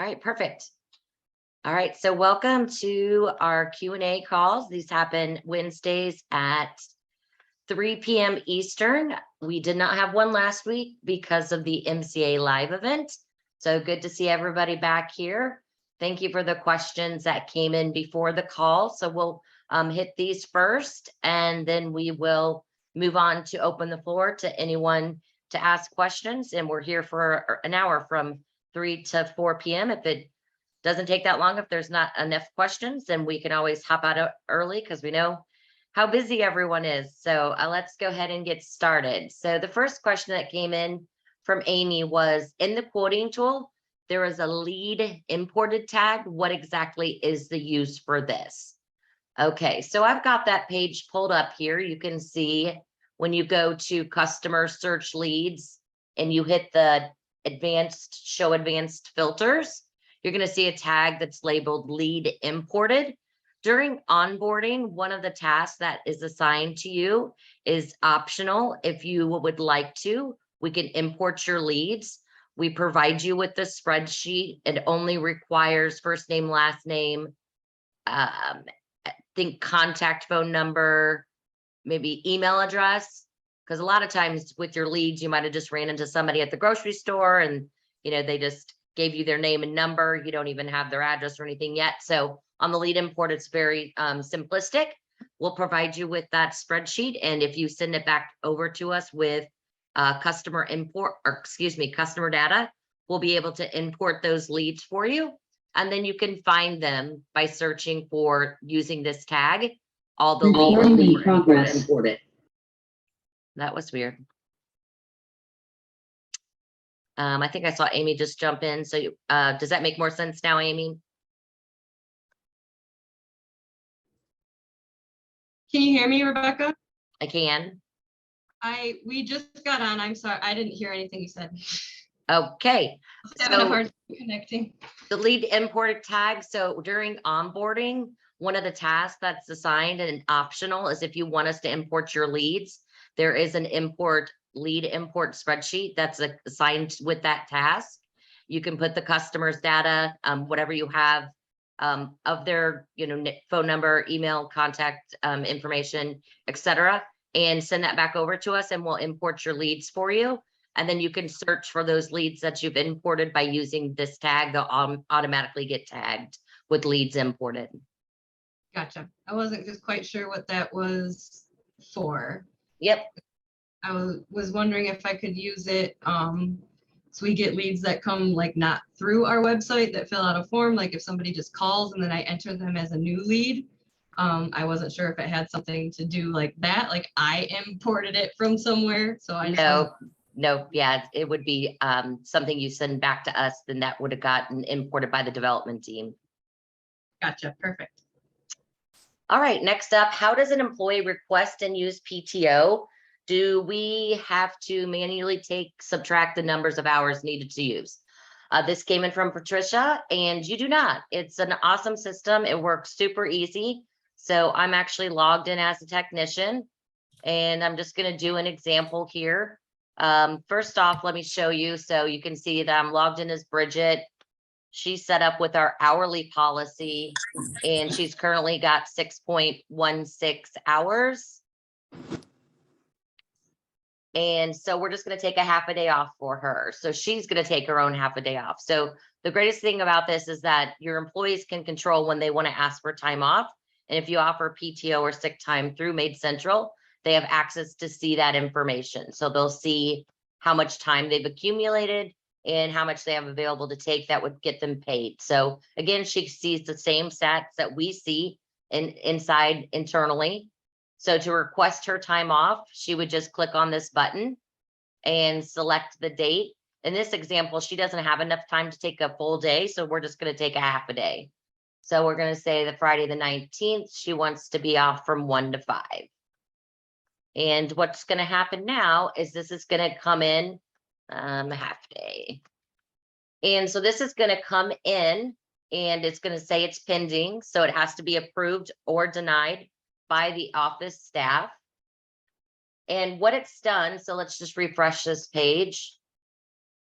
All right, perfect. All right, so welcome to our Q&A calls. These happen Wednesdays at 3 p.m. Eastern. We did not have one last week because of the MCA live event. So good to see everybody back here. Thank you for the questions that came in before the call. So we'll hit these first, and then we will move on to open the floor to anyone to ask questions. And we're here for an hour from 3 to 4 p.m. If it doesn't take that long, if there's not enough questions, then we can always hop out early because we know how busy everyone is. So let's go ahead and get started. So the first question that came in from Amy was, in the quoting tool, there is a lead imported tag. What exactly is the use for this? Okay, so I've got that page pulled up here. You can see when you go to customer search leads and you hit the show advanced filters, you're going to see a tag that's labeled lead imported. During onboarding, one of the tasks that is assigned to you is optional. If you would like to, we can import your leads. We provide you with the spreadsheet. It only requires first name, last name, I think contact phone number, maybe email address. Because a lot of times with your leads, you might have just ran into somebody at the grocery store and they just gave you their name and number. You don't even have their address or anything yet. So on the lead import, it's very simplistic. We'll provide you with that spreadsheet. And if you send it back over to us with customer data, we'll be able to import those leads for you. And then you can find them by searching for using this tag, all the lead progress imported. That was weird. I think I saw Amy just jump in. So does that make more sense now, Amy? Can you hear me, Rebecca? I can. We just got on. I'm sorry. I didn't hear anything you said. Okay. I was having a hard time connecting. The lead imported tag. So during onboarding, one of the tasks that's assigned and optional is if you want us to import your leads, there is an lead import spreadsheet that's assigned with that task. You can put the customer's data, whatever you have of their phone number, email, contact information, etc., and send that back over to us, and we'll import your leads for you. And then you can search for those leads that you've imported by using this tag. They'll automatically get tagged with leads imported. Gotcha. I wasn't just quite sure what that was for. Yep. I was wondering if I could use it so we get leads that come like not through our website that fill out a form, like if somebody just calls and then I enter them as a new lead. I wasn't sure if it had something to do like that, like I imported it from somewhere. So I No, yeah, it would be something you send back to us, then that would have gotten imported by the development team. Gotcha. Perfect. All right, next up, how does an employee request and use PTO? Do we have to manually subtract the numbers of hours needed to use? This came in from Patricia, and you do not. It's an awesome system. It works super easy. So I'm actually logged in as a technician, and I'm just going to do an example here. First off, let me show you so you can see that I'm logged in as Bridget. She's set up with our hourly policy, and she's currently got 6.16 hours. And so we're just going to take a half a day off for her. So she's going to take her own half a day off. So the greatest thing about this is that your employees can control when they want to ask for time off. And if you offer PTO or sick time through MaidCentral, they have access to see that information. So they'll see how much time they've accumulated and how much they have available to take that would get them paid. So again, she sees the same stats that we see inside internally. So to request her time off, she would just click on this button and select the date. In this example, she doesn't have enough time to take a full day, so we're just going to take a half a day. So we're going to say that Friday the 19th, she wants to be off from 1 to 5. And what's going to happen now is this is going to come in half day. And so this is going to come in and it's going to say it's pending. So it has to be approved or denied by the office staff. And what it's done, so let's just refresh this page.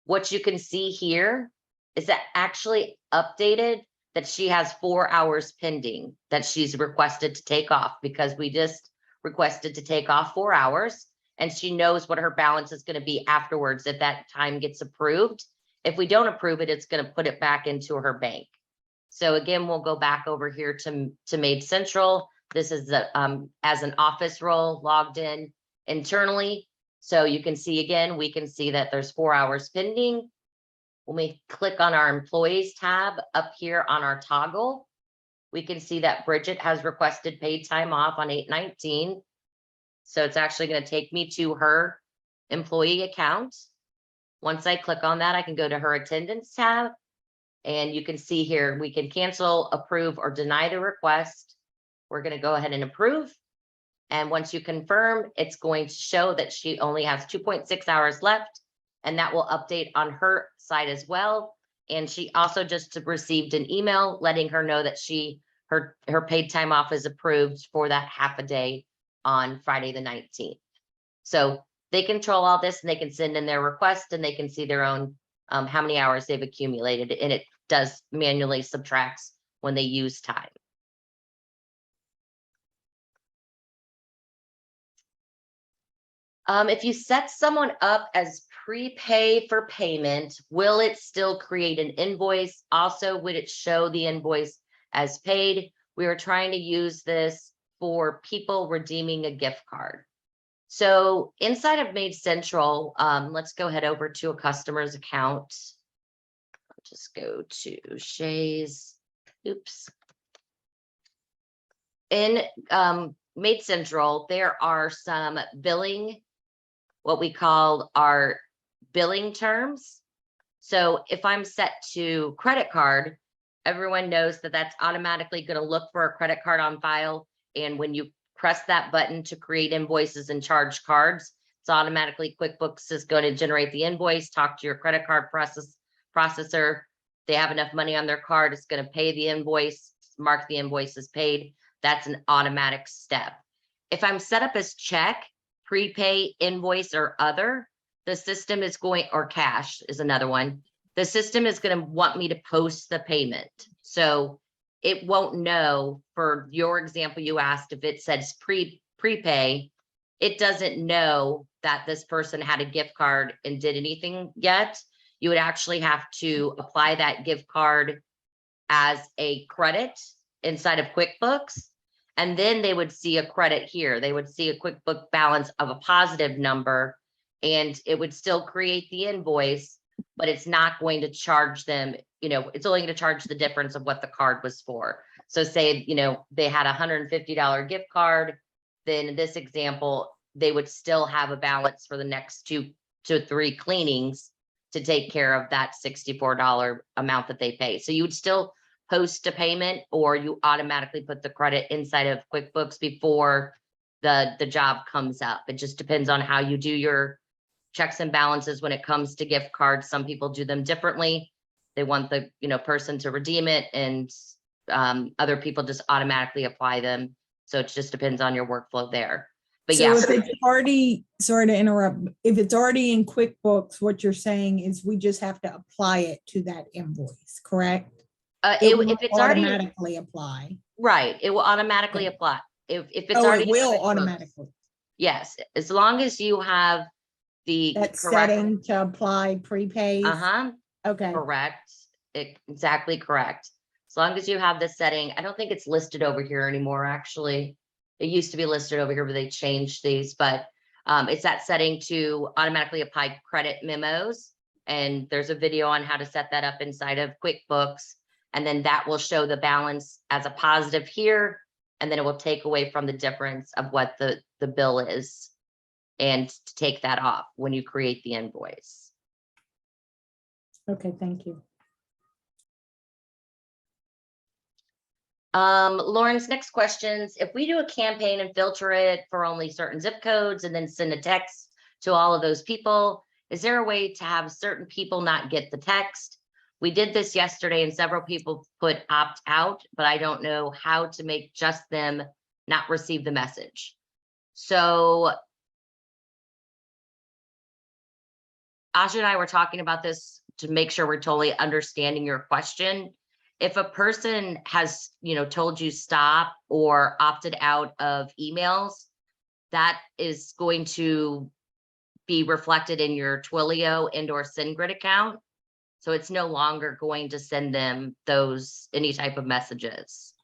What you can see here is that actually updated that she has 4 hours pending that she's requested to take off, because we just requested to take off 4 hours, and she knows what her balance is going to be afterwards if that time gets approved. If we don't approve it, it's going to put it back into her bank. So again, we'll go back over here to Made Central. This is the as an office role logged in internally. So you can see again, we can see that there's 4 hours pending. When we click on our employees tab up here on our toggle, we can see that Bridget has requested paid time off on 8/19. So it's actually going to take me to her employee account. Once I click on that, I can go to her attendance tab, and you can see here, we can cancel, approve, or deny the request. We're going to go ahead and approve. And once you confirm, it's going to show that she only has 2.6 hours left, and that will update on her side as well. And she also just received an email letting her know that her paid time off is approved for that half a day on Friday the 19th. So they control all this, and they can send in their request, and they can see their own how many hours they've accumulated, and it does manually subtracts when they use time. If you set someone up as prepay for payment, will it still create an invoice? Also, would it show the invoice as paid? We were trying to use this for people redeeming a gift card. So inside of Made Central, let's go head over to a customer's account. I'll just go to Shay's. Oops. In Made Central, there are some billing, what we call our billing terms. So if I'm set to credit card, everyone knows that that's automatically going to look for a credit card on file. And when you press that button to create invoices and charge cards, it's automatically QuickBooks is going to generate the invoice, talk to your credit card processor. They have enough money on their card, it's going to pay the invoice, mark the invoice as paid. That's an automatic step. If I'm set up as check, prepay, invoice, or other, the system is going, or cash is another one. The system is going to want me to post the payment. So it won't know, for your example, you asked if it says prepay, it doesn't know that this person had a gift card and did anything yet. You would actually have to apply that gift card as a credit inside of QuickBooks. And then they would see a credit here. They would see a QuickBook balance of a positive number, and it would still create the invoice, but it's not going to charge them, it's only going to charge the difference of what the card was for. So say, they had a $150 gift card, then in this example, they would still have a balance for the next 2 to 3 cleanings to take care of that $64 amount that they pay. So you would still post a payment, or you automatically put the credit inside of QuickBooks before the job comes up. It just depends on how you do your checks and balances when it comes to gift cards. Some people do them differently. They want the person to redeem it, and other people just automatically apply them. So it just depends on your workflow there. But so yeah, if it's already, sorry to interrupt, if it's already in QuickBooks, what you're saying is we just have to apply it to that invoice, correct? if will it's already automatically apply. right, it will automatically apply. If it's already it will in QuickBooks, automatically. yes, as long as you have the That correct setting to apply prepaid. Okay. correct, exactly correct. As long as you have this setting, I don't think it's listed over here anymore, actually. It used to be listed over here, but they changed these, but it's that setting to automatically apply credit memos. And there's a video on how to set that up inside of QuickBooks. And then that will show the balance as a positive here. And then it will take away from the difference of what the bill is, and to take that off when you create the invoice. Okay, thank you. Lauren's next questions. If we do a campaign and filter it for only certain zip codes and then send a text to all of those people, is there a way to have certain people not get the text? We did this yesterday and several people put opt out, but I don't know how to make just them not receive the message. So Asha and I were talking about this to make sure we're totally understanding your question. If a person has, told you stop or opted out of emails, that is going to be reflected in your Twilio and or SendGrid account. So it's no longer going to send them any type of messages.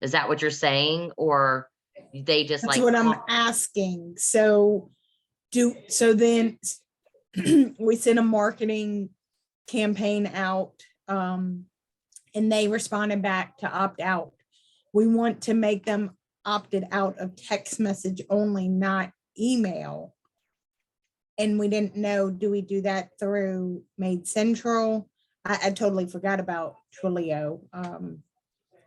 Is that what you're saying? Or they just That's like, what I'm asking. So then we sent a marketing campaign out, and they responded back to opt out. We want to make them opted out of text message only, not email. And we didn't know, do we do that through Made Central? I totally forgot about Twilio.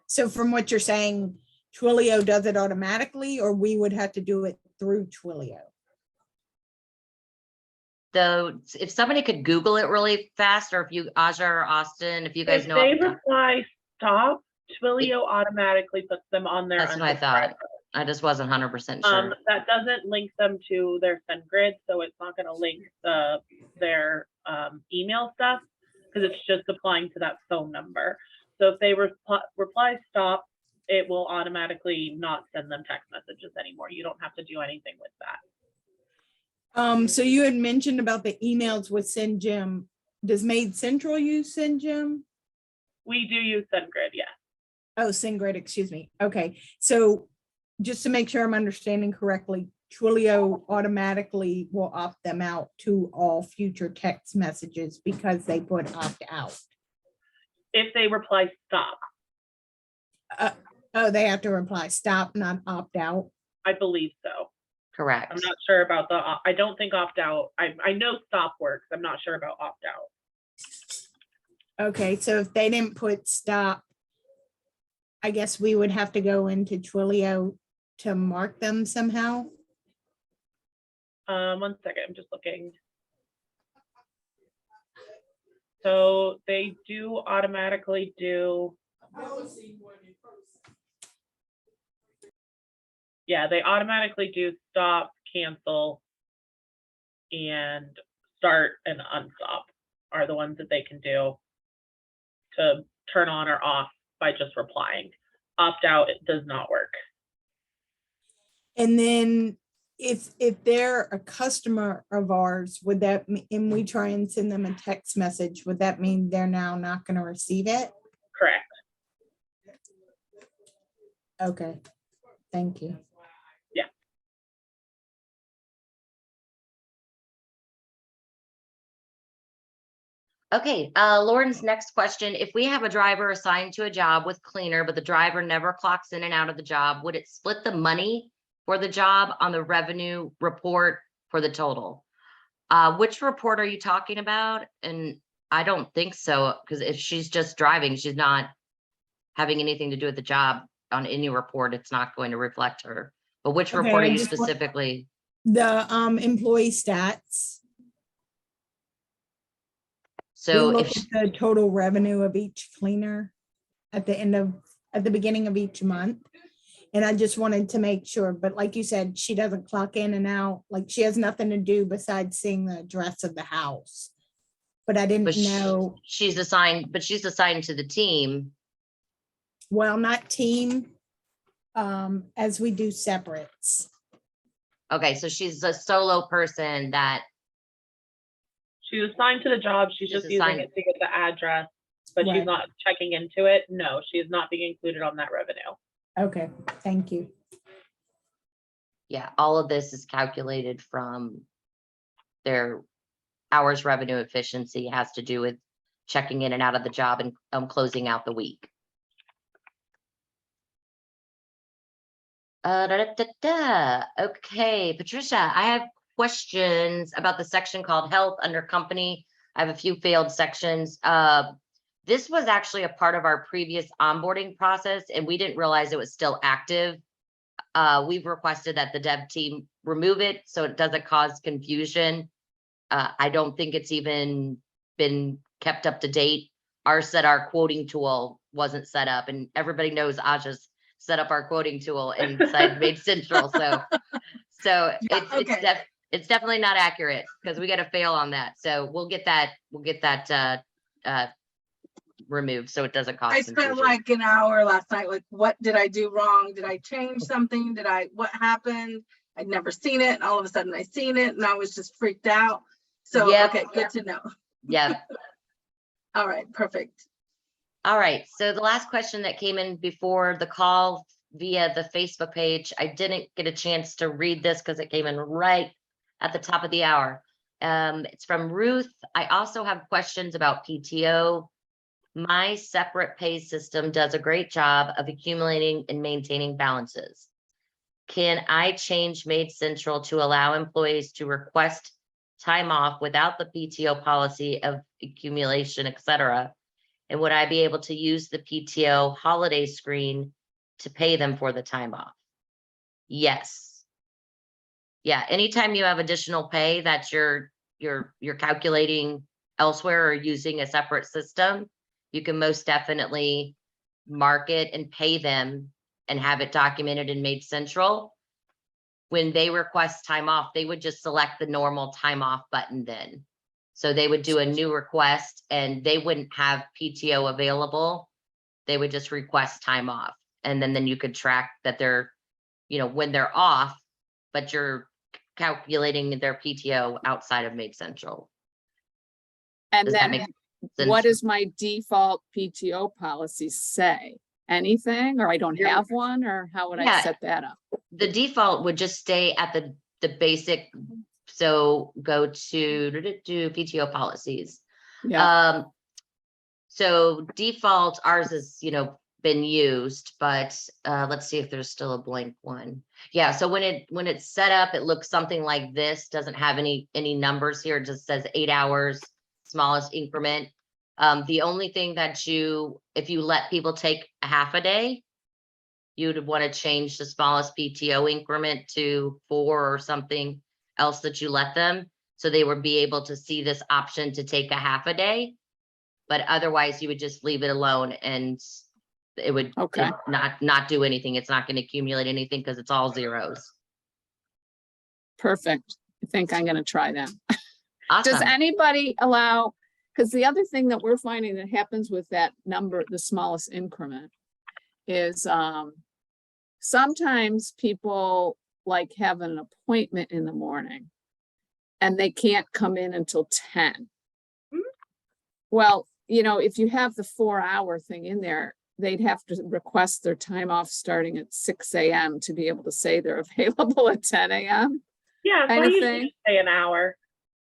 So from what you're saying, Twilio does it automatically, or we would have to do it through Twilio? so if somebody could Google it really fast, or if you, Aja or Austin, if you guys If know. they reply stop, Twilio automatically puts them on their. That's what I thought. I just wasn't 100% sure. That doesn't link them to their SendGrid, so it's not going to link their email stuff because it's just applying to that phone number. So if they reply stop, it will automatically not send them text messages anymore. You don't have to do anything with that. So you had mentioned about the emails with SendJim. Does Made Central use SendJim? We do use SendGrid, yes. Oh, SendGrid, excuse me. Okay, so just to make sure I'm understanding correctly, Twilio automatically will opt them out to all future text messages because they put opt out. If they reply stop, Oh, they have to reply stop, not opt out. I believe so. Correct. I'm not sure about I don't think opt out. I know stop works. I'm not sure about opt out. Okay, so if they didn't put stop, I guess we would have to go into Twilio to mark them somehow. 1 second, I'm just looking. So they do automatically do. Yeah, they automatically do stop, cancel, and start and unstop are the ones that they can do to turn on or off by just replying. Opt out, it does not work. And then if they're a customer of ours, would that, and we try and send them a text message, would that mean they're now not going to receive it? Correct. Okay, thank you. Yeah. Okay, Lauren's next question, if we have a driver assigned to a job with cleaner, but the driver never clocks in and out of the job, would it split the money for the job on the revenue report for the total? Which report are you talking about? And I don't think so, because if she's just driving, she's not having anything to do with the job on any report, it's not going to reflect her. But which Okay, report are I you just want- specifically? The employee stats. We So look if, at the total revenue of each cleaner at the beginning of each month. And I just wanted to make sure, but like you said, she doesn't clock in and out, like she has nothing to do besides seeing the address of the house. But I didn't but know, she's assigned to the team. well, not team, as we do separates. Okay, so she's a solo person that, She was assigned to the job. She's She's just using assigned- it to get the address, but Right. she's not checking into it. No, she is not being included on that revenue. Okay, thank you. yeah, all of this is calculated from their hours revenue efficiency, has to do with checking in and out of the job and closing out the week. Okay, Patricia, I have questions about the section called health under company. I have a few failed sections. This was actually a part of our previous onboarding process and we didn't realize it was still active. We've requested that the dev team remove it so it doesn't cause confusion. I don't think it's even been kept up to date. Ours said our quoting tool wasn't set up and everybody knows Aja's set up our quoting tool inside Made Central. So it's definitely not accurate because we got to fail on that. So we'll get that removed, so it doesn't cost. I them spent tuition. like an hour last night, like, what did I do wrong? Did I change something? What happened? I'd never seen it. And all of a sudden I seen it and I was just freaked out. So, Yep. okay, good to know. Yeah. All right, perfect. All right, so the last question that came in before the call via the Facebook page, I didn't get a chance to read this because it came in right at the top of the hour. It's from Ruth. I also have questions about PTO. My separate pay system does a great job of accumulating and maintaining balances. Can I change Made Central to allow employees to request time off without the PTO policy of accumulation, et cetera? And would I be able to use the PTO holiday screen to pay them for the time off? Yes. Yeah, anytime you have additional pay that you're calculating elsewhere or using a separate system, you can most definitely mark it and pay them and have it documented in Made Central. When they request time off, they would just select the normal time off button then. So they would do a new request and they wouldn't have PTO available. They would just request time off. And then you could track that they're, when they're off, but you're calculating their PTO outside of Made Central. And Does that then make sense? what does my default PTO policy say? Anything, or I don't You're- have one, or how would I Yeah. set that up? The default would just stay at the basic. So go to PTO policies. Yeah, So default, ours is, been used, but let's see if there's still a blank one. Yeah, so when it's set up, it looks something like this, doesn't have any numbers here, it just says 8 hours, smallest increment. The only thing that if you let people take a half a day, you'd want to change the smallest PTO increment to 4 or something else that you let them. So they would be able to see this option to take a half a day. But otherwise you would just leave it alone and it would Okay. not do anything. It's not going to accumulate anything because it's all zeros. perfect. I think I'm gonna try that. Awesome. Does anybody allow, because the other thing that we're finding that happens with that number, the smallest increment, is sometimes people like have an appointment in the morning and they can't come in until 10. Well, if you have the 4-hour thing in there, they'd have to request their time off starting at 6 a.m. to be able to say they're available at 10 a.m. Yeah, so Kind I of usually thing. just say an hour.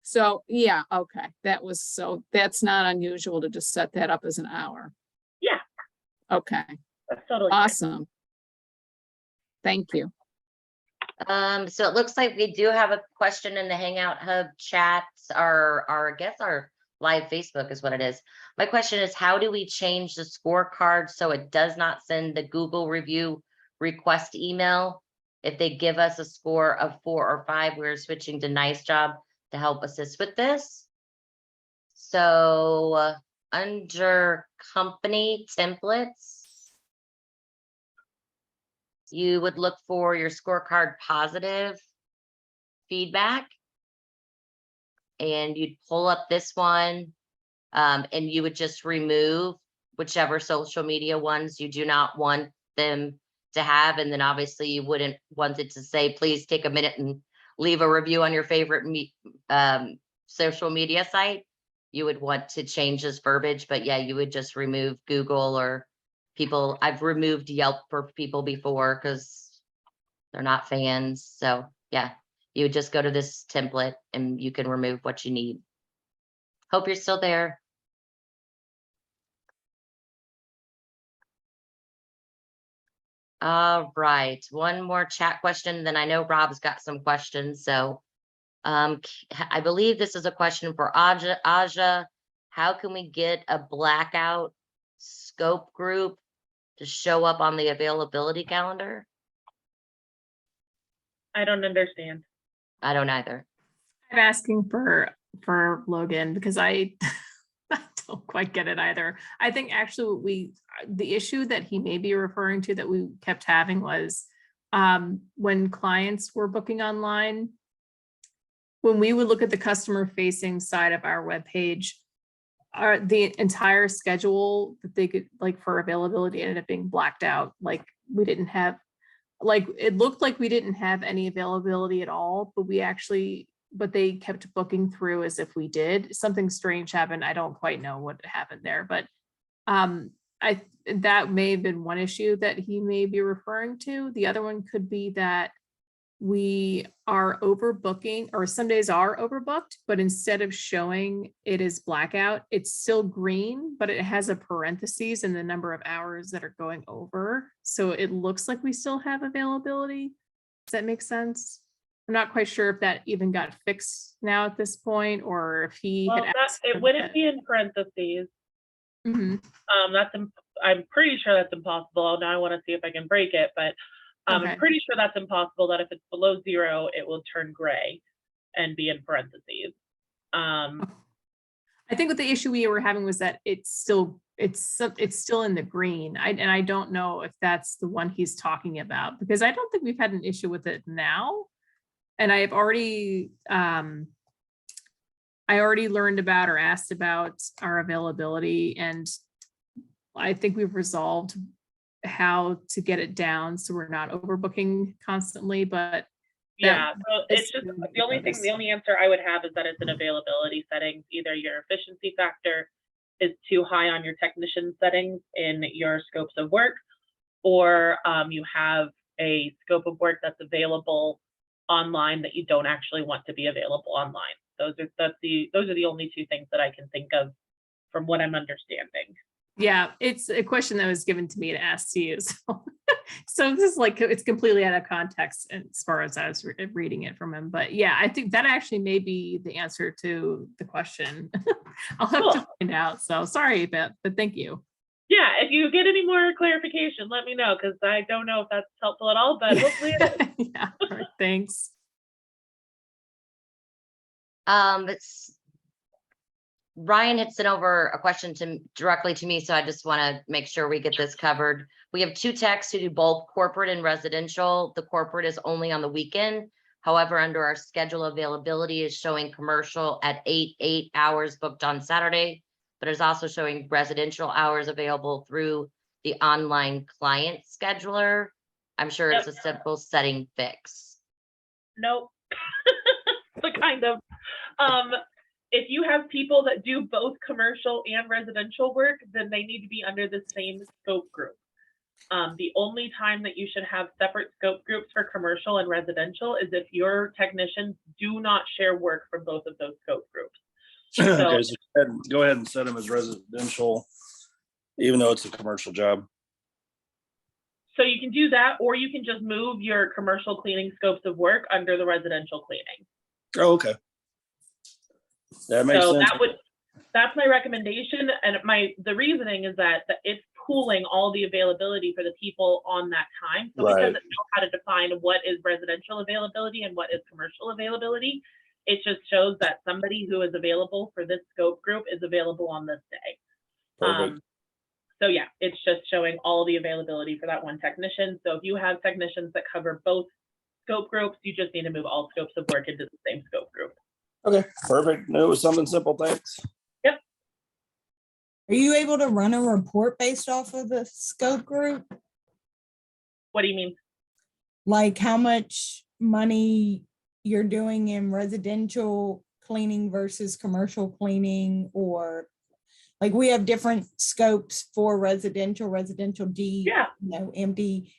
So, yeah, okay, that's not unusual to just set that up as an hour. Yeah. Okay, That's totally fine. awesome. Thank you. So it looks like we do have a question in the Hangout Hub chat, I guess our live Facebook is what it is. My question is, how do we change the scorecard so it does not send the Google review request email? If they give us a score of 4 or 5, we're switching to Nice Job to help assist with this. So under company templates, you would look for your scorecard positive feedback. And you'd pull up this one and you would just remove whichever social media ones you do not want them to have. And then obviously you wouldn't want it to say, please take a minute and leave a review on your favorite social media site. You would want to change this verbiage, but yeah, you would just remove Google or people. I've removed Yelp for people before because they're not fans. So yeah, you would just go to this template and you can remove what you need. Hope you're still there. All right, one more chat question, then I know Rob's got some questions. So I believe this is a question for Aja. How can we get a blackout scope group to show up on the availability calendar? I don't understand. I don't either. I'm asking for Logan because I don't quite get it either. I think actually the issue that he may be referring to that we kept having was when clients were booking online, when we would look at the customer facing side of our webpage, the entire schedule that they could, like, for availability ended up being blacked out. Like, we didn't have, like, it looked like we didn't have any availability at all, but they kept booking through as if we did. Something strange happened. I don't quite know what happened there, but that may have been one issue that he may be referring to. The other one could be that we are overbooking, or some days are overbooked, but instead of showing it as blackout, it's still green, but it has a parentheses in the number of hours that are going over. So it looks like we still have availability. Does that make sense? I'm not quite sure if that even got fixed now at this point, or if he Well, had asked. it wouldn't be in parentheses. Mhm. I'm pretty sure that's impossible. Now I want to see if I can break it, but Okay. I'm pretty sure that's impossible, that if it's below 0, it will turn gray and be in parentheses. I think what the issue we were having was that it's still in the green. And I don't know if that's the one he's talking about, because I don't think we've had an issue with it now. And I have already learned about or asked about our availability, and I think we've resolved how to get it down so we're not overbooking constantly. But Yeah, so it's is just really the only noticed. thing, the only answer I would have is that it's an availability settings. Either your efficiency factor is too high on your technician settings in your scopes of work, or you have a scope of work that's available online that you don't actually want to be available online. Those are the only two things that I can think of from what I'm understanding. Yeah, it's a question that was given to me to ask to you. So this is like, it's completely out of context as far as I was reading it from him. But yeah, I think that actually may be the answer to the question. I'll have to find out. So sorry, but thank you. Yeah, if you get any more clarification, let me know, because I don't know if that's helpful at all, but hopefully it is. Yeah, all right, thanks. Ryan had sent over a question directly to me, so I just want to make sure we get this covered. We have 2 techs who do both corporate and residential. The corporate is only on the weekend. However, under our schedule availability is showing commercial at 8 hours booked on Saturday, but is also showing residential hours available through the online client scheduler. I'm sure it's a simple setting fix. Nope. But kind of. If you have people that do both commercial and residential work, then they need to be under the same scope group. The only time that you should have separate scope groups for commercial and residential is if your technicians do not share work from both of those scope groups. Okay, so go ahead and set them as residential, even though it's a commercial job. So you can do that, or you can just move your commercial cleaning scopes of work under the residential cleaning. Oh, okay. That makes sense. That's my recommendation. And the reasoning is that it's pooling all the availability for the people on that time. So it doesn't know how to define what is residential availability and what is commercial availability. It just shows that somebody who is available for this scope group is available on this day. Perfect. So yeah, it's just showing all the availability for that one technician. So if you have technicians that cover both scope groups, you just need to move all scopes of work into the same scope group. Okay, perfect. No, it was something simple. Thanks. Yep. Are you able to run a report based off of the scope group? What do you mean? Like how much money you're doing in residential cleaning versus commercial cleaning, or like we have different scopes for residential D, Yeah. MD.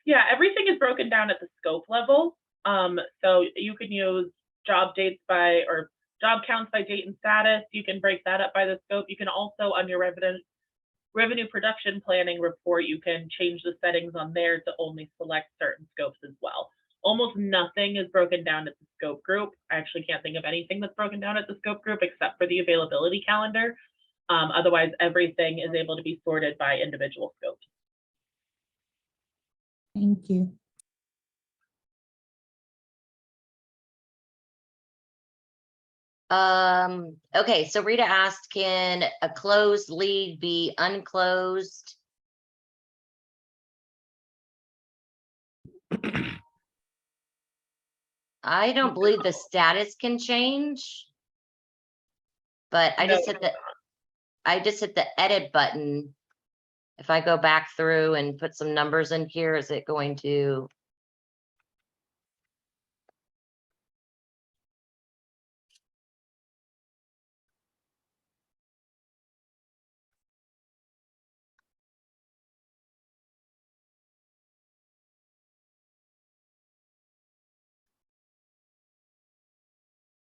Yeah, everything is broken down at the scope level. So you can use job dates or job counts by date and status. You can break that up by the scope. You can also, on your revenue production planning report, you can change the settings on there to only select certain scopes as well. Almost nothing is broken down at the scope group. I actually can't think of anything that's broken down at the scope group except for the availability calendar. Otherwise, everything is able to be sorted by individual scopes. Thank you. Okay, so Rita asked, can a closed lead be unclosed? I don't believe the status can change. But I just said that I just hit the edit button. If I go back through and put some numbers in here, is it going to?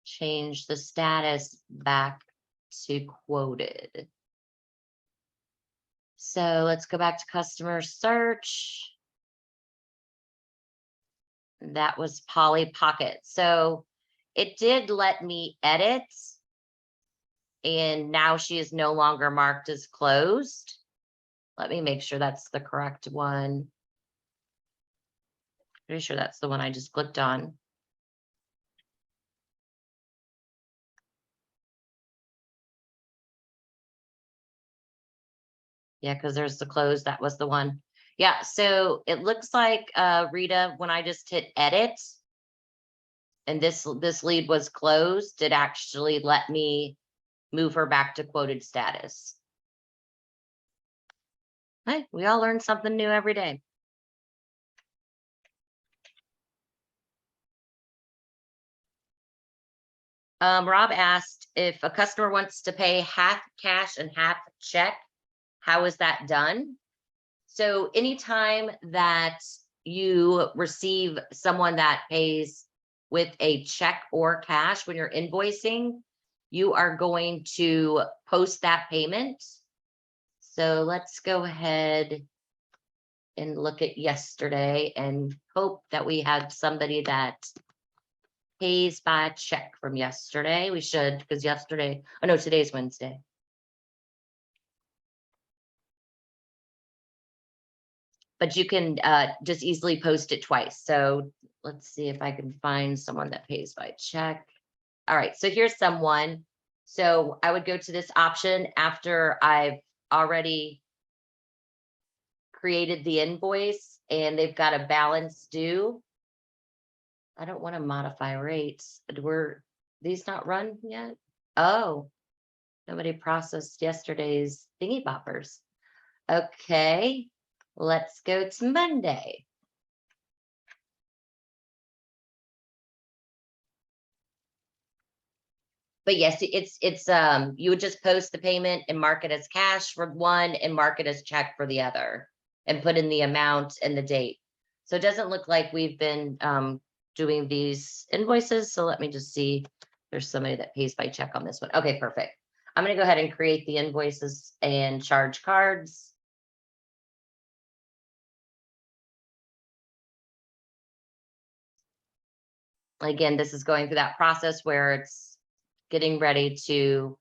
Change the status back to quoted. So let's go back to customer search. That was Polly Pocket. So it did let me edit. And now she is no longer marked as closed. Let me make sure that's the correct one. Pretty sure that's the one I just clicked on. Yeah, because there's the close, that was the one. Yeah, so it looks like, Rita, when I just hit edit, and this lead was closed, it actually let me move her back to quoted status. Hey, we all learn something new every day. Rob asked if a customer wants to pay half cash and half check, how is that done? So anytime that you receive someone that pays with a check or cash when you're invoicing, you are going to post that payment. So let's go ahead and look at yesterday and hope that we have somebody that pays by check from yesterday. We should, because yesterday, oh no, today's Wednesday. But you can just easily post it twice. So let's see if I can find someone that pays by check. All right, so here's someone. So I would go to this option after I've already created the invoice and they've got a balance due. I don't want to modify rates. Were these not run yet? Oh, nobody processed yesterday's thingy boppers. Okay, let's go to Monday. But yes, it's you would just post the payment and mark it as cash for one and mark it as check for the other and put in the amount and the date. So it doesn't look like we've been doing these invoices. So let me just see. There's somebody that pays by check on this one. Okay, perfect. I'm gonna go ahead and create the invoices and charge cards. Again, this is going through that process where it's getting ready to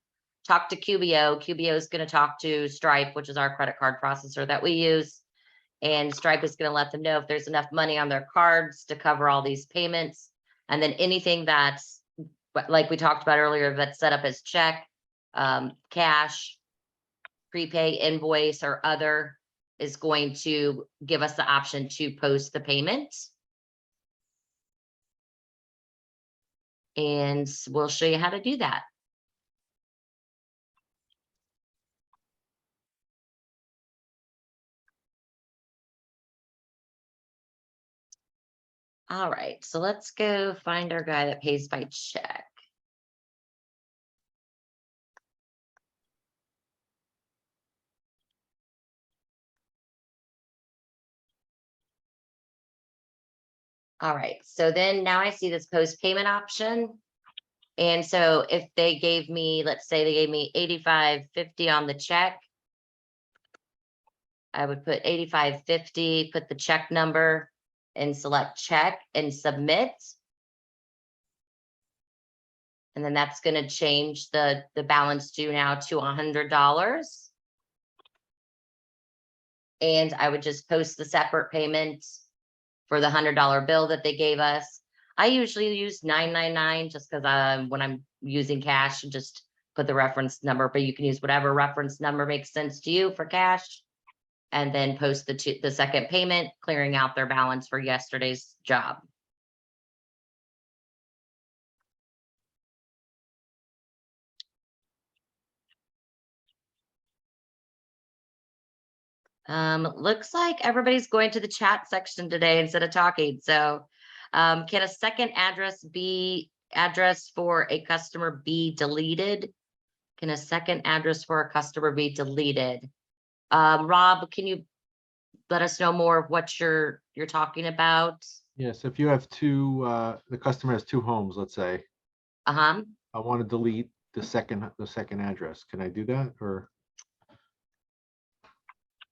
talk to QBO. QBO is going to talk to Stripe, which is our credit card processor that we use. And Stripe is going to let them know if there's enough money on their cards to cover all these payments. And then anything that's, like we talked about earlier, that's set up as check, cash, prepay, invoice, or other is going to give us the option to post the payment. And we'll show you how to do that. All right, so let's go find our guy that pays by check. All right, so then now I see this post payment option. And so if they gave me, let's say they gave me $85.50 on the check, I would put $85.50, put the check number and select check and submit. And then that's going to change the balance due now to $100. And I would just post the separate payment for the $100 bill that they gave us. I usually use $9.99 just because when I'm using cash, just put the reference number, but you can use whatever reference number makes sense to you for cash. And then post the second payment, clearing out their balance for yesterday's job. Looks like everybody's going to the chat section today instead of talking, so can a second address for a customer be deleted? Can a second address for a customer be deleted? Rob, can you let us know more of what you're talking about? Yes, if you have two, the customer has two homes, let's say, Uh-huh. I want to delete the second address. Can I do that or?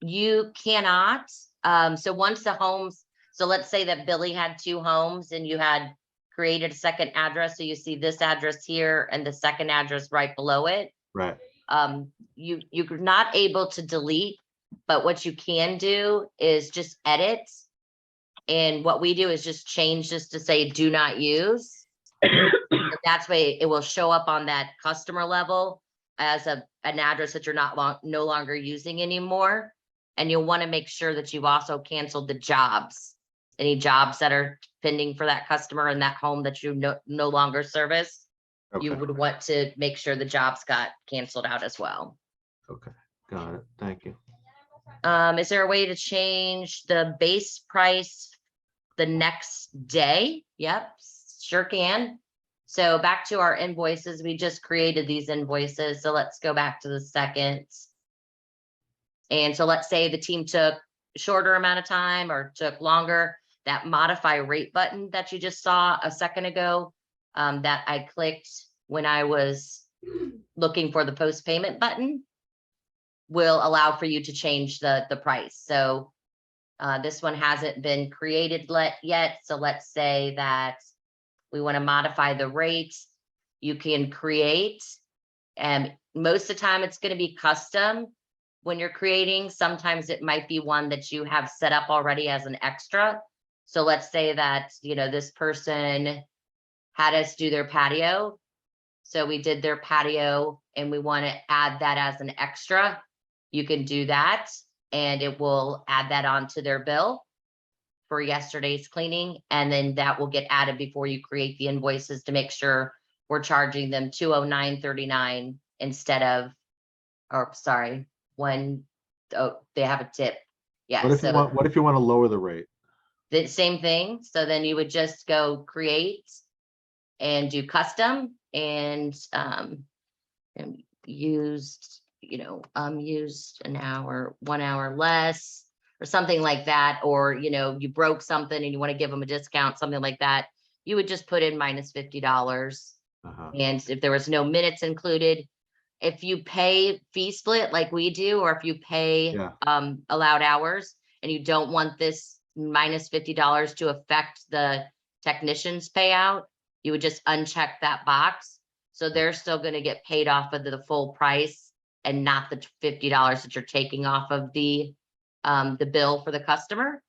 You cannot, so once the homes, so let's say that Billy had two homes and you had created a second address, so you see this address here and the second address right below it. Right. You're not able to delete, but what you can do is just edit. And what we do is just change this to say do not use. That's way it will show up on that customer level as an address that you're no longer using anymore. And you'll want to make sure that you've also canceled the jobs, any jobs that are pending for that customer in that home that you no longer service. You Okay. would want to make sure the jobs got canceled out as well. Okay. Got it. Thank you. Is there a way to change the base price the next day? Yep, sure can. So back to our invoices, we just created these invoices. So let's go back to the second. And so let's say the team took a shorter amount of time or took longer, that modify rate button that you just saw a second ago, that I clicked when I was looking for the post payment button, will allow for you to change the price. So this one hasn't been created yet. So let's say that we want to modify the rate. You can create, and most of the time it's going to be custom when you're creating. Sometimes it might be one that you have set up already as an extra. So let's say that, this person had us do their patio. So we did their patio and we want to add that as an extra. You can do that and it will add that onto their bill for yesterday's cleaning. And then that will get added before you create the invoices to make sure we're charging them $209.39 instead of, or sorry, they have a tip. Yeah. What if you want, what if you want to lower the rate? The same thing. So then you would just go create and do custom and used, used an hour, 1 hour less or something like that. Or, you broke something and you want to give them a discount, something like that. You would just put in minus $50. Uh-huh. And if there was no minutes included, if you pay fee split like we do, or if you pay Yeah. allowed hours and you don't want this minus $50 to affect the technician's payout, you would just uncheck that box. So they're still going to get paid off of the full price and not the $50 that you're taking off of the bill for the customer.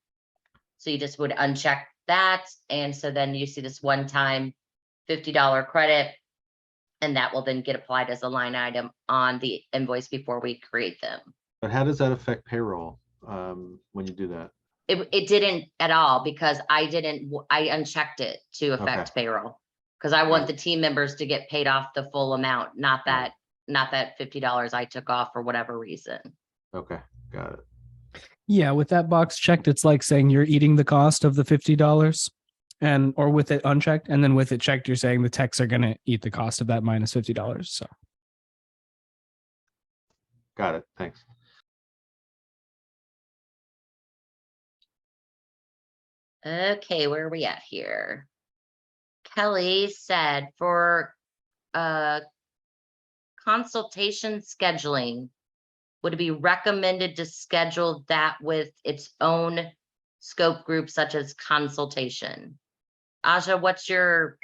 So you just would uncheck that. And so then you see this one-time $50 credit, and that will then get applied as a line item on the invoice before we create them. But how does that affect payroll when you do that? It didn't at all because I unchecked it to affect payroll. Because I want the team members to get paid off the full amount, not that $50 I took off for whatever reason. Okay, got it. Yeah, with that box checked, it's like saying you're eating the cost of the $50 or with it unchecked, and then with it checked, you're saying the techs are going to eat the cost of that minus $50. So Got it. Thanks. Okay, where are we at here? Kelly said for consultation scheduling, would it be recommended to schedule that with its own scope group such as consultation? Aja, what's your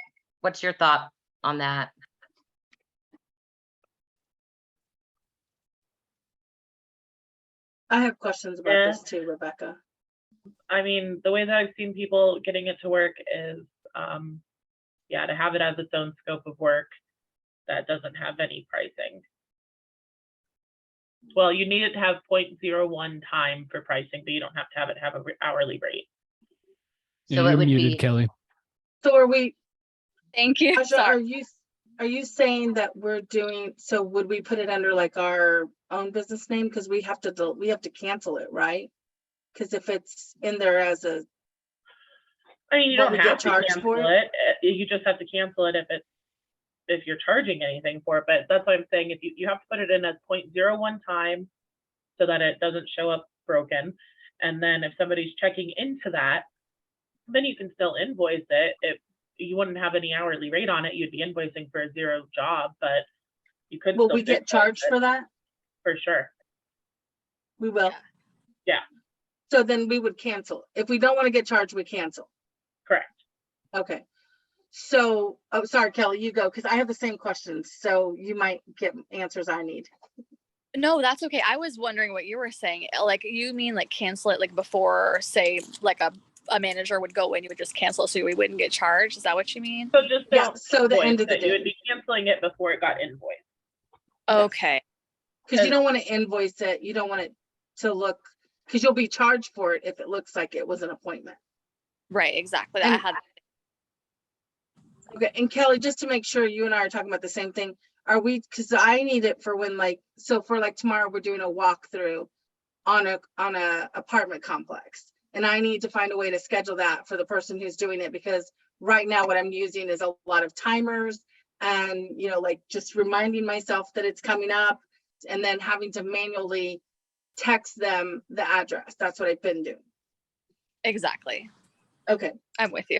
thought on that? I have questions about this too, Rebecca. I mean, the way that I've seen people getting it to work is, to have it as its own scope of work that doesn't have any pricing. Well, you need it to have 0.01 time for pricing, but you don't have to have an hourly rate. So you're it would muted, be Kelly. So are we, Thank you. Asha, Sorry. are you saying that we're doing, so would we put it under like our own business name? Because we have to cancel it, right? Because if it's in there as a, I mean, you What don't we get have to charged cancel for? it. You just have to cancel it if you're charging anything for it. But that's what I'm saying. If you have to put it in as 0.01 time so that it doesn't show up broken. And then if somebody's checking into that, then you can still invoice it. If you wouldn't have any hourly rate on it, you'd be invoicing for a 0 job, but you could will still we get invoice charged it for that? for sure. We will. Yeah. So then we would cancel. If we don't want to get charged, we cancel. Correct. Okay. So, oh, sorry, Kelly, you go, because I have the same questions, so you might get answers I need. No, that's okay. I was wondering what you were saying. Like, you mean like cancel it like before, say, like a manager would go in, you would just cancel so we wouldn't get charged? Is that what you mean? So just Yeah, don't so the invoice end of the it. You day. would be canceling it before it got invoiced. Okay. Because you don't want to invoice it, you don't want it to look, because you'll be charged for it if it looks like it was an appointment. Right, exactly. And- I had Okay, and Kelly, just to make sure you and I are talking about the same thing, are we, because I need it for when so for tomorrow, we're doing a walkthrough on a apartment complex. And I need to find a way to schedule that for the person who's doing it, because right now what I'm using is a lot of timers and, just reminding myself that it's coming up and then having to manually text them the address. That's what I've been doing. exactly. Okay. I'm with you.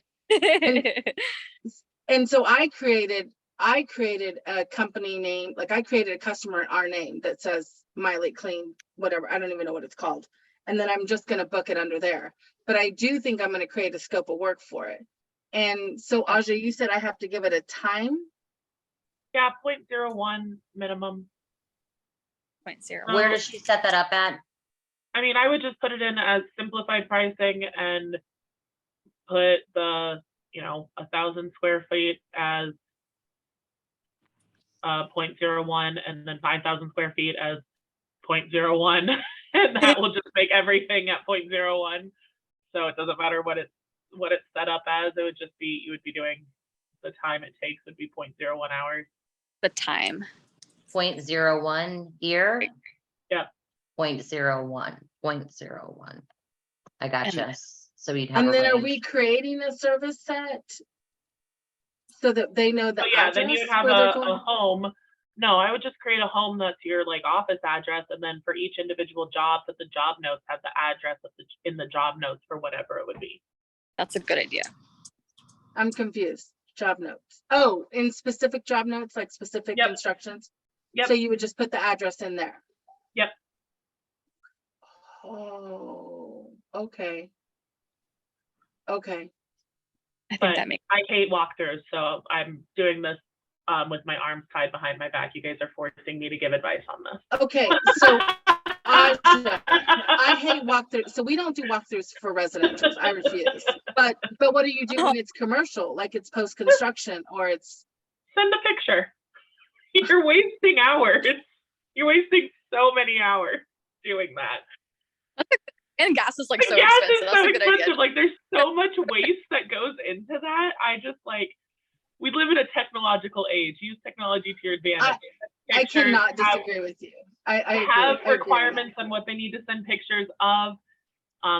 And so I created a company name, I created a customer in our name that says My Lake Clean, whatever. I don't even know what it's called. And then I'm just going to book it under there. But I do think I'm going to create a scope of work for it. And so Aja, you said I have to give it a time. Yeah, 0.01 minimum. 0.0. Where does she set that up at? I mean, I would just put it in as simplified pricing and put the 1,000 square feet as 0.01 and then 5,000 square feet as 0.01. And that will just make everything at 0.01. So it doesn't matter what it's set up as. It would just be, you would be doing the time it takes would be 0.01 hours. The time. 0.01 here? Yeah. 0.01. I gotcha. So you'd have And a then are range. we creating a service set so that they know the So yeah, address then you would have where they're a going? home. No, I would just create a home that's your office address, and then for each individual job, that the job notes have the address in the job notes for whatever it would be. That's a good idea. I'm confused. Job notes. Oh, in specific job notes, like specific Yep. instructions? Yep. So you would just put the address in there? Yep. Oh, okay. Okay. I think But that makes I hate walkthroughs, so I'm doing this with my arms tied behind my back. You guys are forcing me to give advice on this. Okay, so I hate walkthroughs. So we don't do walkthroughs for residential. I refuse. But what are you doing when it's commercial, like it's post-construction or it's? Send a picture. You're wasting hours. You're wasting so many hours doing that. and gas is so Gas is expensive. That's so a good expensive. idea. There's so much waste that goes into that. I just we live in a technological age. Use technology to your advantage. I cannot Pictures, disagree with you. I agree. have I agree with requirements on what they need to send pictures of.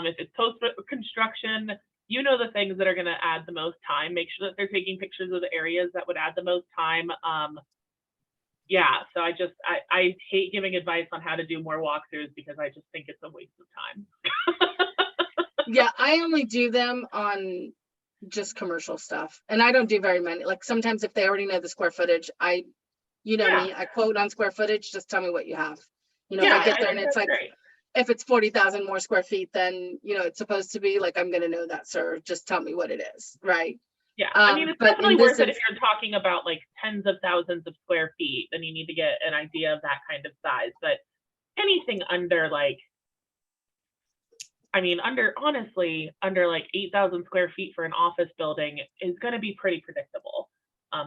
If it's post-construction, the things that are going to add the most time. Make sure that they're taking pictures of the areas that would add the most time. So I hate giving advice on how to do more walkthroughs because I just think it's a waste of time. Yeah, I only do them on just commercial stuff. And I don't do very many. Sometimes if they already know the square footage, me, I quote on square footage, just tell me what you have. If I get there and it's great. if it's 40,000 more square feet than, it's supposed to be, I'm going to know that, sir. Just tell me what it is. Right. Yeah, I mean, it's but definitely in worth this it if you're talking about tens of thousands of square feet, then you need to get an idea of that kind of size. But anything under under 8,000 square feet for an office building is going to be pretty predictable.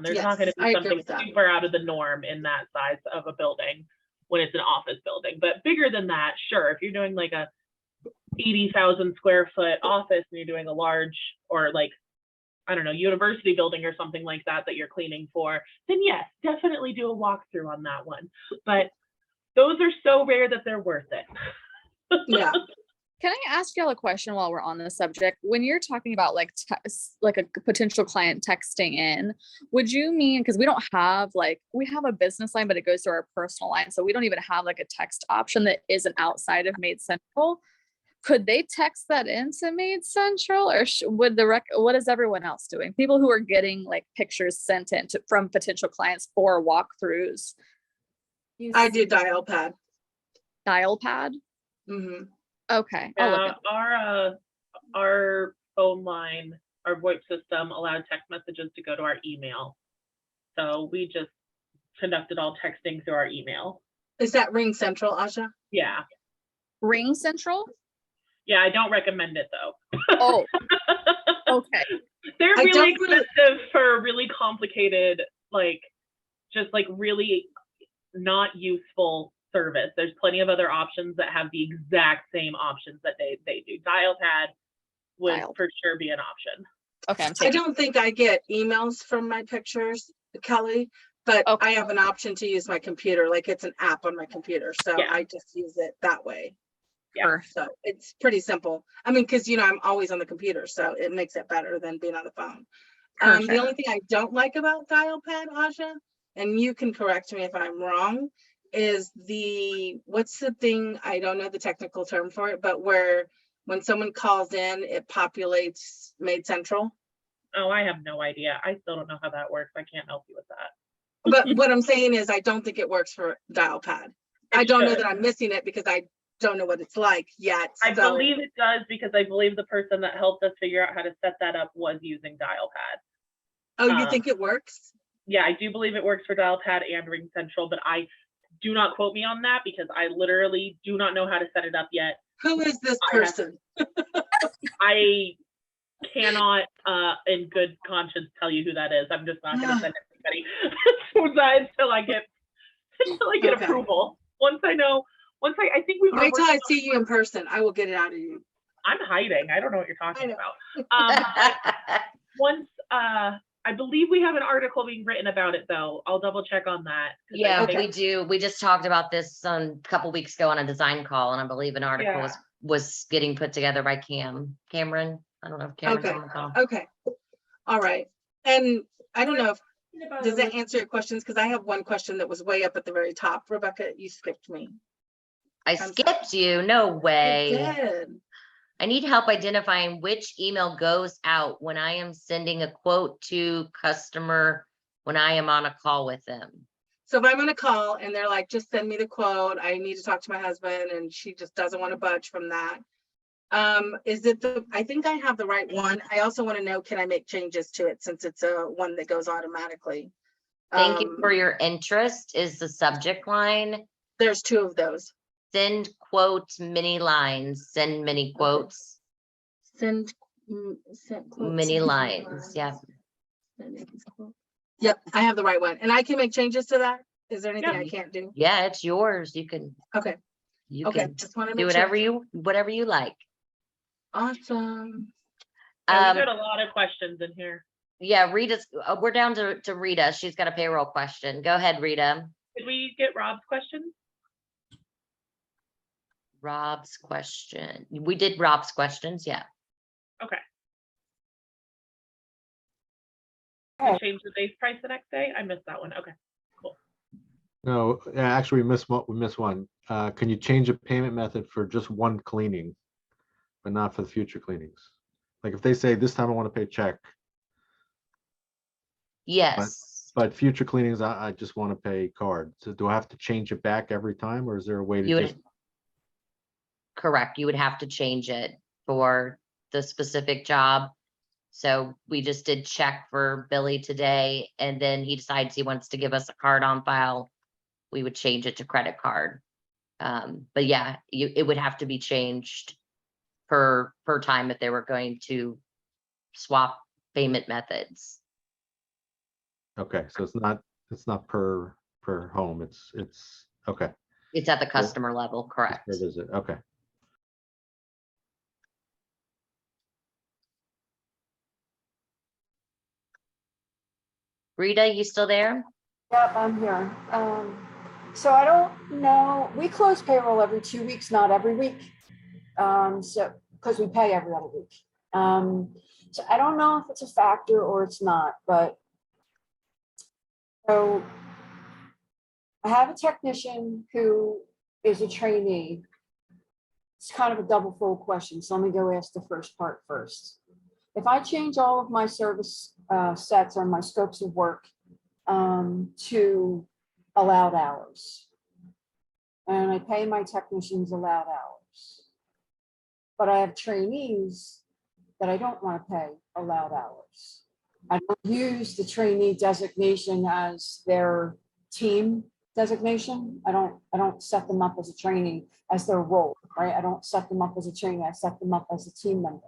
There's not going to Yes, I be agree something with that. super out of the norm in that size of a building when it's an office building. But bigger than that, sure, if you're doing a 80,000 square foot office and you're doing a large or university building or something like that you're cleaning for, then yes, definitely do a walkthrough on that one. But those are so rare that they're worth it. Yeah. Can I ask y'all a question while we're on this subject? When you're talking about like like a potential client texting in, would you mean, because we don't have like, we have a business line, but it goes through our personal line. So we don't even have like a text option that isn't outside of Made Central. Could they text that into Made Central, or would what is everyone else doing? People who are getting like pictures sent in from potential clients for walkthroughs. I do dial pad. Dial pad? Hmm. Okay. I'll look Yeah, our phone line, our VoIP system allowed text messages to go to our email. So we just conducted all texting through our email. Is that Ring Central, Asha? Yeah. Ring Central? Yeah, I don't recommend it though. Oh, okay. They're I really don't really- expensive for really complicated, like, just like really not useful service. There's plenty of other options that have the exact same options that they do. Dial pad would for sure be an option. Okay, I'm I taking. don't think I get emails from my pictures, Kelly, but Okay. I have an option to use my computer, like it's an app on my computer, so Yeah. I just use it that way. Yeah. So it's pretty simple. I mean, because I'm always on the computer, so it makes it better than being on the phone. The only thing I don't like about dial pad, Asha, and you can correct me if I'm wrong, is what's the thing, I don't know the technical term for it, but where when someone calls in, it populates Made Central. Oh, I have no idea. I still don't know how that works. I can't help you with that. But what I'm saying is I don't think it works for dial pad. I don't know that I'm missing it because I don't know what it's like yet. I so- believe it does, because I believe the person that helped us figure out how to set that up was using dial pad. Oh, you think it works? Yeah, I do believe it works for dial pad and Ring Central, but I do not quote me on that because I literally do not know how to set it up yet. Who is this I have- person? I cannot in good conscience tell you who that is. I'm just not gonna send it to anybody until I get Okay. approval. Once I think we Wait till I see you in person. I will get it out of you. I'm hiding. I don't know what you're talking know. about. Once I believe we have an article being written about it though. I'll double check on that. 'cause I Yeah, think- we do. We just talked about this a couple weeks ago on a design call, and I believe an article Yeah. was getting put together by Cameron. I don't know if Cameron's Okay. on the call. Okay. All right. And I don't know if, does that answer your questions? Because I have one question that was way up at the very top. Rebecca, you skipped me. I sorry. skipped you. No I way. did. I need help identifying which email goes out when I am sending a quote to customer when I am on a call with them. So if I'm on a call and they're like, just send me the quote, I need to talk to my husband, and she just doesn't want to budge from that. Is it I think I have the right one. I also want to know, can I make changes to it since it's a one that goes automatically? Thank you for your interest is the subject line. There's two of those. Send quotes, mini lines, send many quotes, Send quotes. many lines. Yeah. Yep, I have the right one. And I can make changes to that? Is there anything Yeah. I can't do? Yeah, it's yours. You can, Okay, you okay, can just want to do make sure. whatever you like. Awesome. Yeah, we Um, got a lot of questions in here. yeah, Rita's, we're down to Rita. She's got a payroll question. Go ahead, Rita. Did we get Rob's question? Rob's question. We did Rob's questions. Yeah. Okay. Oh. We changed the base price the next day? I missed that one. Okay. No, actually, we missed one. Can you change a payment method for just one cleaning, but not for the future cleanings? Like if they say this time I want to pay check, Yes. but future cleanings, I just want to pay card. So do I have to change it back every time, or is there a way to You just? would, correct. You would have to change it for the specific job. So we just did check for Billy today, and then he decides he wants to give us a card on file. We would change it to credit card. But yeah, it would have to be changed per time if they were going to swap payment methods. Okay, so it's not per home. It's okay. It's at the customer level, Just correct? per visit. Okay. Rita, you still there? Yep, I'm here. So I don't know, we close payroll every 2 weeks, not every week. So, because we pay every other week. So I don't know if it's a factor or it's not, but so I have a technician who is a trainee. It's kind of a double fold question, so let me go ask the first part first. If I change all of my service sets or my scopes of work to allowed hours, and I pay my technicians allowed hours, but I have trainees that I don't want to pay allowed hours. I don't use the trainee designation as their team designation. I don't set them up as a trainee as their role, right? I don't set them up as a trainee. I set them up as a team member.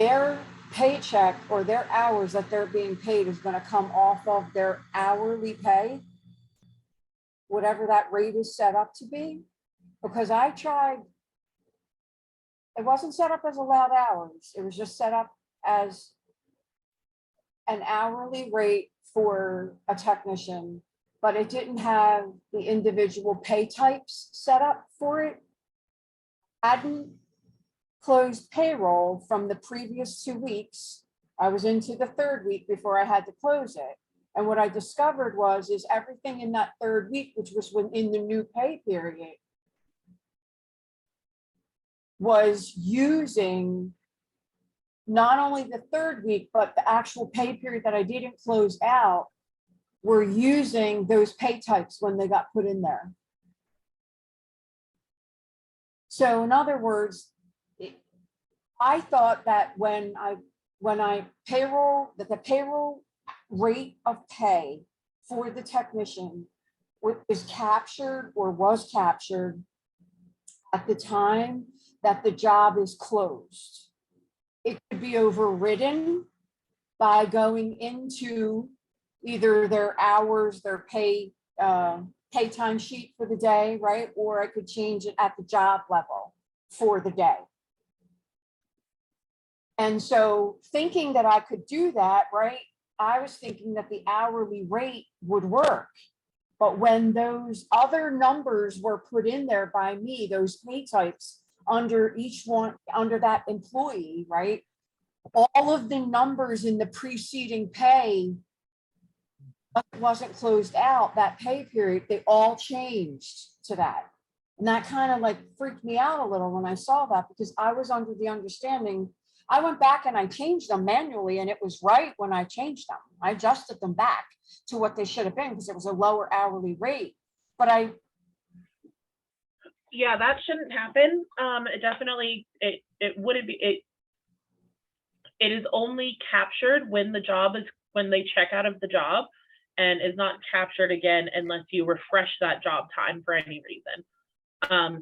Their paycheck or their hours that they're being paid is going to come off of their hourly pay, whatever that rate is set up to be. Because I tried, it wasn't set up as allowed hours. It was just set up as an hourly rate for a technician, but it didn't have the individual pay types set up for it. Hadn't closed payroll from the previous 2 weeks. I was into the third week before I had to close it. And what I discovered is everything in that third week, which was within the new pay period, was using not only the third week, but the actual pay period that I didn't close out were using those pay types when they got put in there. So in other words, I thought that when I payroll, that the payroll rate of pay for the technician is captured or was captured at the time that the job is closed. It could be overridden by going into either their hours, their pay time sheet for the day, right? Or I could change it at the job level for the day. And so thinking that I could do that, right? I was thinking that the hourly rate would work. But when those other numbers were put in there by me, those pay types under each one, under that employee, right? All of the numbers in the preceding pay wasn't closed out, that pay period, they all changed to that. And that kind of like freaked me out a little when I saw that, because I was under the understanding, I went back and I changed them manually and it was right when I changed them. I adjusted them back to what they should have been because it was a lower hourly rate. But yeah, that shouldn't happen. It definitely, it wouldn't be, it is only captured when the job is, when they check out of the job, and is not captured again unless you refresh that job time for any reason.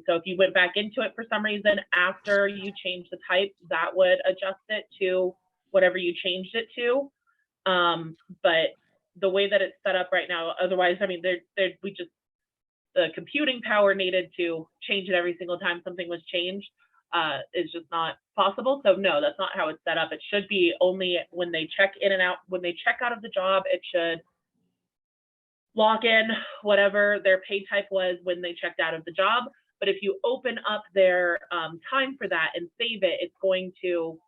So if you went back into it for some reason after you changed the type, that would adjust it to whatever you changed it to. But the way that it's set up right now, otherwise, I mean, the computing power needed to change it every single time something was changed is just not possible. So no, that's not how it's set up. It should be only when they check in and out, when they check out of the job, it should log in whatever their pay type was when they checked out of the job. But if you open up their time for that and save it, it's going to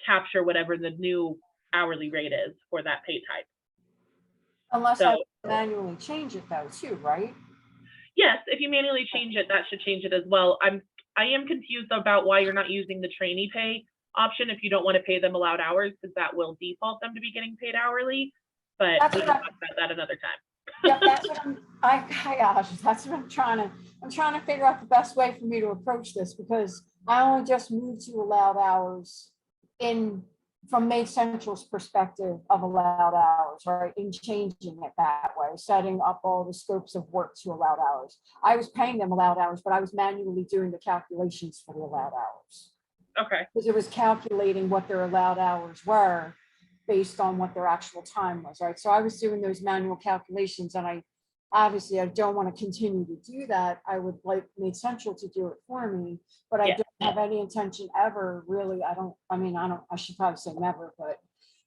capture whatever the new hourly rate is for that pay type. unless I manually change it though too, right? Yes, if you manually change it, that should change it as well. I am confused about why you're not using the trainee pay option if you don't want to pay them allowed hours, because that will default them to be getting paid hourly. But we can talk about that another time. Yeah, that's what that's what I'm trying to figure out the best way for me to approach this, because I only just moved to allowed hours from Made Central's perspective of allowed hours, right? In changing it that way, setting up all the scopes of work to allowed hours. I was paying them allowed hours, but I was manually doing the calculations for the allowed hours. Okay. Because it was calculating what their allowed hours were based on what their actual time was, right? So I was doing those manual calculations, and I don't want to continue to do that. I would like Made Central to do it for me, but I don't have any intention ever, really. I should probably say never, but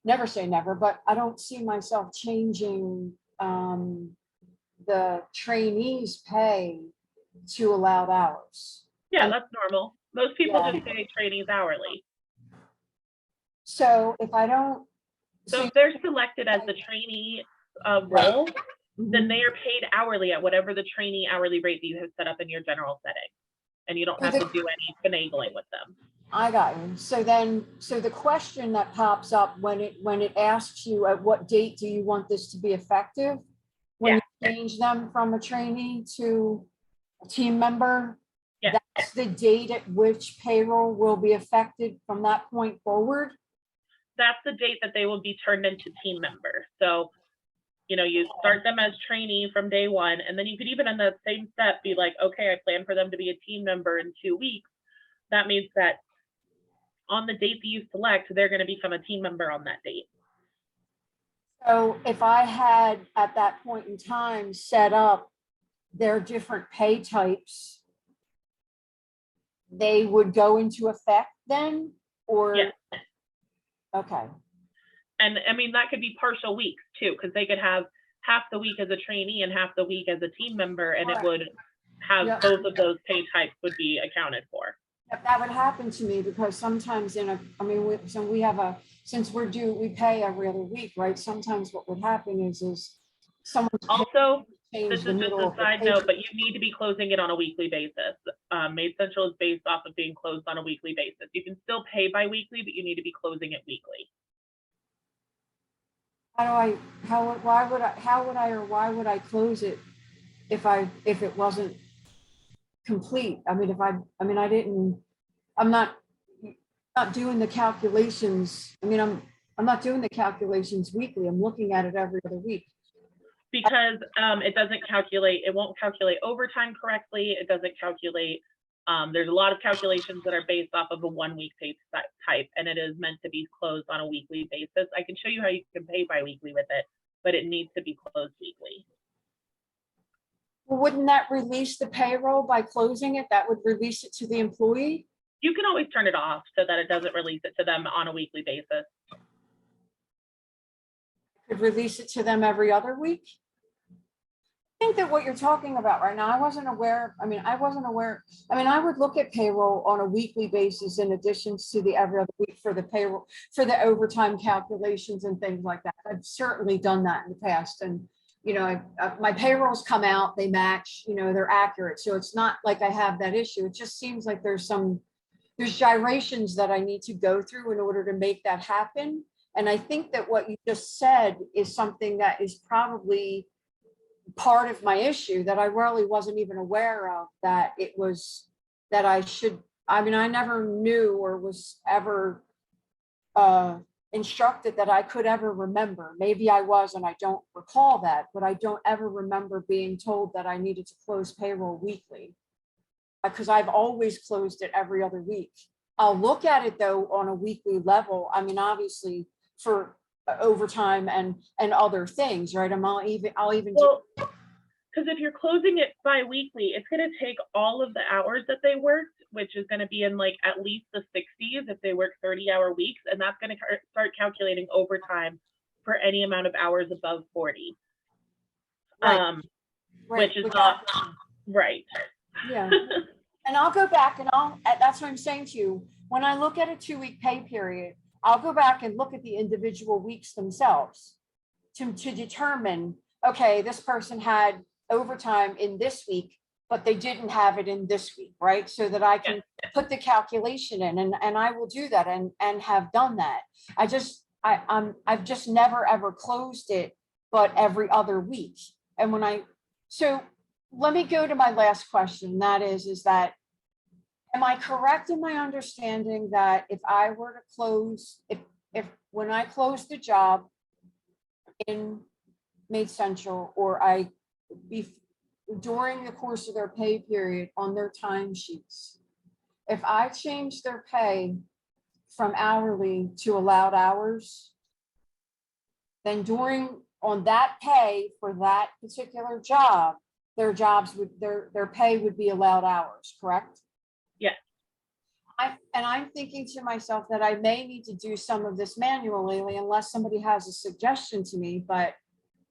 never say never, but I don't see myself changing the trainees' pay to allowed hours. Yeah, And- that's normal. Most people Yeah. just pay trainees hourly. So if I don't. So if they're selected as the trainee role, then they are paid hourly at whatever the trainee hourly rate that you have set up in your general setting. And you don't have to do any finagling with them. I got you. So then, so the question that pops up when it asks you at what date do you want this to be effective? When you change them from a trainee to a team member? Yeah. That's the date at which payroll will be affected from that point forward? That's the date that they will be turned into team members. So, you know, you start them as trainee from day one, and then you could even in that same step be like, okay, I plan for them to be a team member in 2 weeks. That means that on the date that you select, they're going to become a team member on that date. So if I had at that point in time set up their different pay types, they would go into effect then, or? Yeah. Okay, And I mean, that could be partial weeks too, because they could have half the week as a trainee and half the week as a team member, and it Right. would have Yeah. both of those pay types would be accounted for. that would happen to me because sometimes we have since we pay every other week, right? Sometimes what would happen is someone's Also, change this the is just middle a of the side pay. note, but you need to be closing it on a weekly basis. Made Central is based off of being closed on a weekly basis. You can still pay bi-weekly, but you need to be closing it weekly. Why would I close it if it wasn't complete? I mean, I'm not doing the calculations. I mean, I'm not doing the calculations weekly. I'm looking at it every other week. Because it doesn't calculate, it won't calculate overtime correctly. It doesn't calculate, there's a lot of calculations that are based off of a 1 week pay type, and it is meant to be closed on a weekly basis. I can show you how you can pay bi-weekly with it, but it needs to be closed weekly. Well, wouldn't that release the payroll by closing it? That would release it to the employee? You can always turn it off so that it doesn't release it to them on a weekly basis. Could release it to them every other week? I think that what you're talking about right now, I wasn't aware. I would look at payroll on a weekly basis in addition to the every other week for the payroll, for the overtime calculations and things like that. I've certainly done that in the past. And, you know, my payrolls come out, they match, you know, they're accurate. So it's not like I have that issue. It just seems like there's gyrations that I need to go through in order to make that happen. And I think that what you just said is something that is probably part of my issue that I really wasn't even aware of, that it was that I never knew or was ever instructed that I could ever remember. Maybe I was, and I don't recall that, but I don't ever remember being told that I needed to close payroll weekly, because I've always closed it every other week. I'll look at it though on a weekly level. I mean, obviously for overtime and other things, right? I'll even Well, because if you're closing it bi-weekly, it's going to take all of the hours that they worked, which is going to be in like at least the 60s if they work 30-hour weeks, and that's going to start calculating overtime for any amount of hours above 40. Right. Which is Right. not right. Yeah. And I'll go back and that's what I'm saying to you. When I look at a 2-week pay period, I'll go back and look at the individual weeks themselves to determine, okay, this person had overtime in this week, but they didn't have it in this week, right? So that I can put the calculation in, and I will do that and have done that. I've just never ever closed it, but every other week. And so let me go to my last question. That is that, am I correct in my understanding that if I were to close, when I close the job in Made Central, or during the course of their pay period on their timesheets, if I change their pay from hourly to allowed hours, then on that pay for that particular job, their pay would be allowed hours, correct? Yes. I'm thinking to myself that I may need to do some of this manually unless somebody has a suggestion to me, but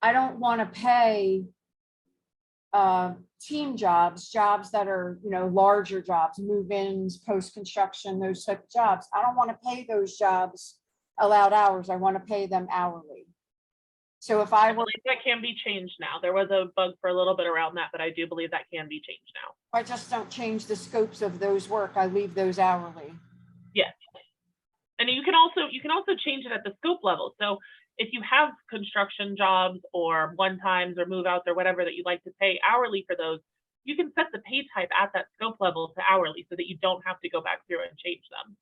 I don't want to pay team jobs that are, larger jobs, move-ins, post-construction, those type of jobs. I don't want to pay those jobs allowed hours. I want to pay them hourly. So if I I were, believe that can be changed now. There was a bug for a little bit around that, but I do believe that can be changed now. I just don't change the scopes of those work, I leave those hourly. Yes. And you can also change it at the scope level. So if you have construction jobs or one-times or move-outs or whatever that you'd like to pay hourly for those, you can set the pay type at that scope level to hourly so that you don't have to go back through and change them.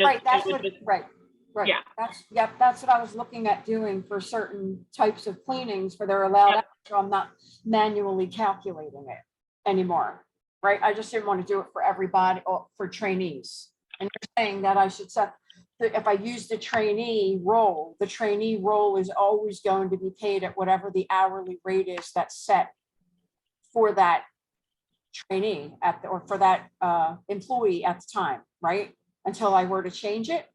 Right, it that's would what, just- right. Yeah. That's what I was looking at doing for certain types of cleanings for their allowed, Yep. hours, so I'm not manually calculating it anymore. Right, I just didn't want to do it for everybody or for trainees. And you're saying that I should set, that if I use the trainee role is always going to be paid at whatever the hourly rate is that's set for that trainee or for that employee at the time, right? Until I were to change it.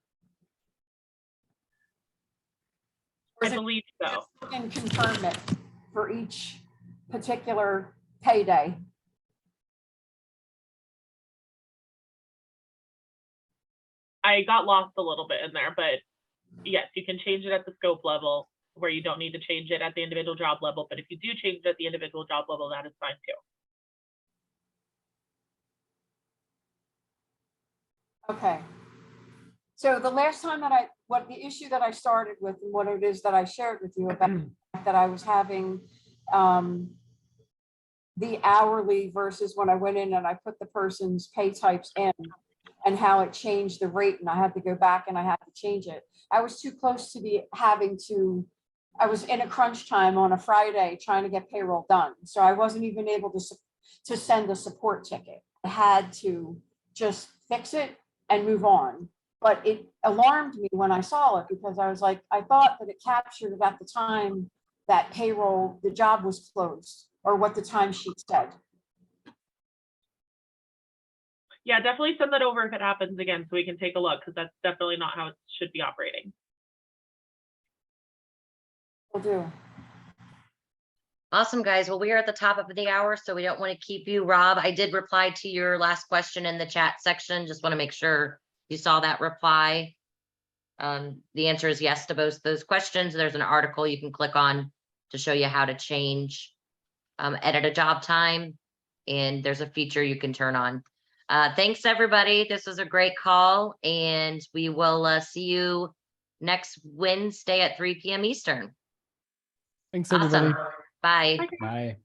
Or I is it believe so. and confirm it for each particular payday? I got lost a little bit in there, but yes, you can change it at the scope level where you don't need to change it at the individual job level. But if you do change it at the individual job level, that is fine too. Okay. So the last time that the issue that I started with and what it is that I shared with you about that I was having the hourly versus when I went in and I put the person's pay types in and how it changed the rate and I had to go back and I had to change it. I was too close to I was in a crunch time on a Friday trying to get payroll done. So I wasn't even able to send a support ticket. I had to just fix it and move on. But it alarmed me when I saw it because I was like, I thought that it captured it at the time that the job was closed or what the timesheet said. Yeah, definitely send that over if it happens again so we can take a look, because that's definitely not how it should be operating. Will do. Awesome, guys. Well, we are at the top of the hour, so we don't want to keep you. Rob, I did reply to your last question in the chat section. Just want to make sure you saw that reply. The answer is yes to both those questions. There's an article you can click on to show you how to change, edit a job time, and there's a feature you can turn on. Thanks, everybody. This was a great call, and we will see you next Wednesday at 3 p.m. Eastern. Thanks, Awesome. everybody. Bye. Bye.